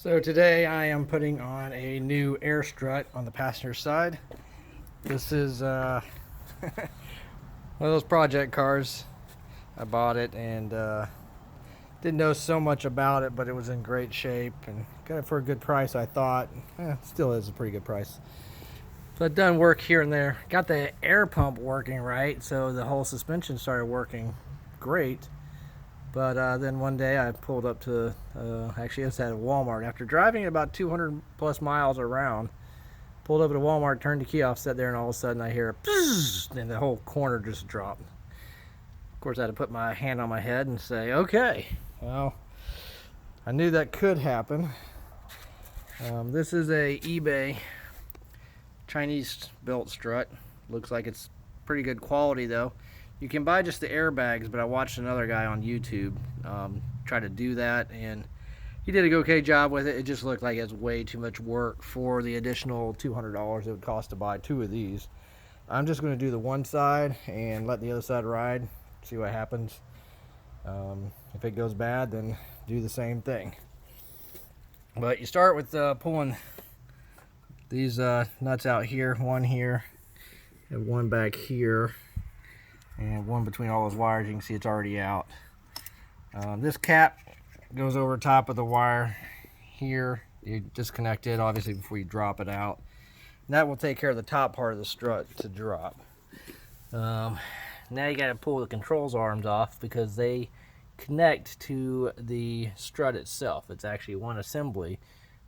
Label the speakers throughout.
Speaker 1: So today I am putting on a new air strut on the passenger side. This is one of those project cars. I bought it and didn't know so much about it, but it was in great shape and got it for a good price, I thought. Still is a pretty good price. So I've done work here and there. Got the air pump working right, so the whole suspension started working great. But then one day I pulled up to, actually it's at a Walmart. After driving about 200 plus miles around, pulled up at a Walmart, turned the key off, sat there, and all of a sudden I hear a pzzz, and the whole corner just dropped. Of course I had to put my hand on my head and say, okay, well, I knew that could happen. This is a eBay Chinese built strut. Looks like it's pretty good quality though. You can buy just the airbags, but I watched another guy on YouTube try to do that, and he did a okay job with it. It just looked like it's way too much work for the additional $200 it would cost to buy two of these. I'm just going to do the one side and let the other side ride, see what happens. If it goes bad, then do the same thing. But you start with pulling these nuts out here, one here and one back here, and one between all those wires. You can see it's already out. This cap goes over top of the wire here. You disconnect it obviously before you drop it out, and that will take care of the top part of the strut to drop. Now you got to pull the controls arms off because they connect to the strut itself. It's actually one assembly,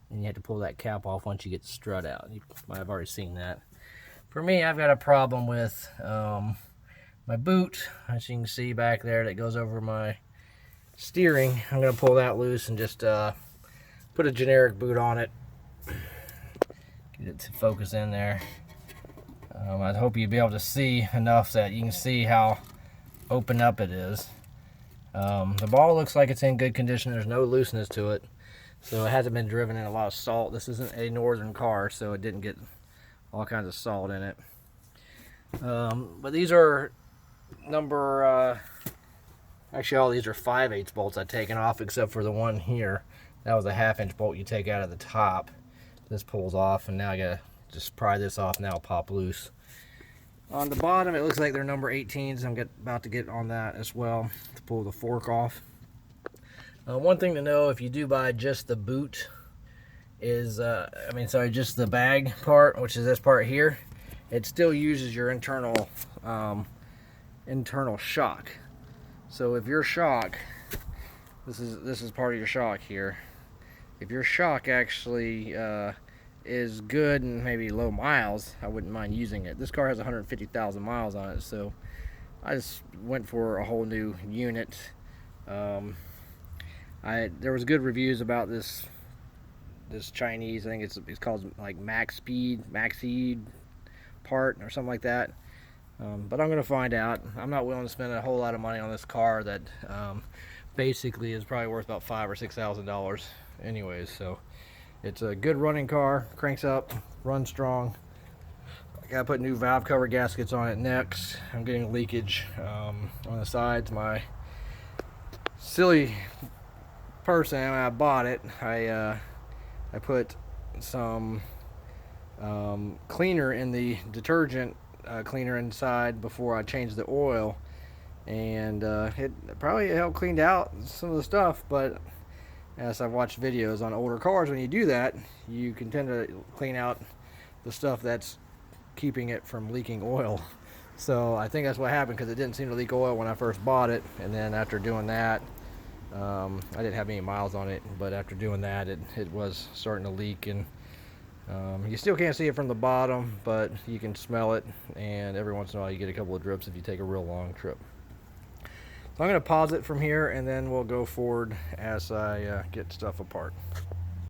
Speaker 1: and you have to pull that cap off once you get the strut out. You might have already seen that. For me, I've got a problem with my boot, as you can see back there, that goes over my steering. I'm going to pull that loose and just put a generic boot on it. Get it to focus in there. I hope you'll be able to see enough that you can see how open up it is. The ball looks like it's in good condition. There's no looseness to it, so it hasn't been driven in a lot of salt. This isn't a northern car, so it didn't get all kinds of salt in it. But these are actually all these are 5/8 bolts I've taken off, except for the one here. That was a 1/2 inch bolt you take out of the top. This pulls off, and now I gotta just pry this off. Now it'll pop loose. On the bottom it looks like they're number 18s. I'm about to get on that as well to pull the fork off. One thing to know, if you do buy just the boot, is just the bag part, which is this part here, it still uses your internal shock. So if your shock, this is part of your shock here, if your shock actually is good and maybe low miles, I wouldn't mind using it. This car has 150,000 miles on it, so I just went for a whole new unit. There was good reviews about this Chinese, I think it's called like Max Speed part or something like that. But I'm going to find out. I'm not willing to spend a whole lot of money on this car that basically is probably worth about $5,000 or $6,000 anyways. So it's a good running car, cranks up, runs strong. I got to put new valve cover gaskets on it next. I'm getting leakage on the sides. My silly person, when I bought it, I put some cleaner in the detergent cleaner inside before I changed the oil, and it probably helped clean out some of the stuff. But as I've watched videos on older cars, when you do that, you can tend to clean out the stuff that's keeping it from leaking oil. So I think that's what happened, because it didn't seem to leak oil when I first bought it, and then after doing that, I didn't have any miles on it, but after doing that, it was starting to leak. And you still can't see it from the bottom, but you can smell it, and every once in a while you get a couple of drips if you take a real long trip. So I'm going to pause it from here, and then we'll go forward as I get stuff apart.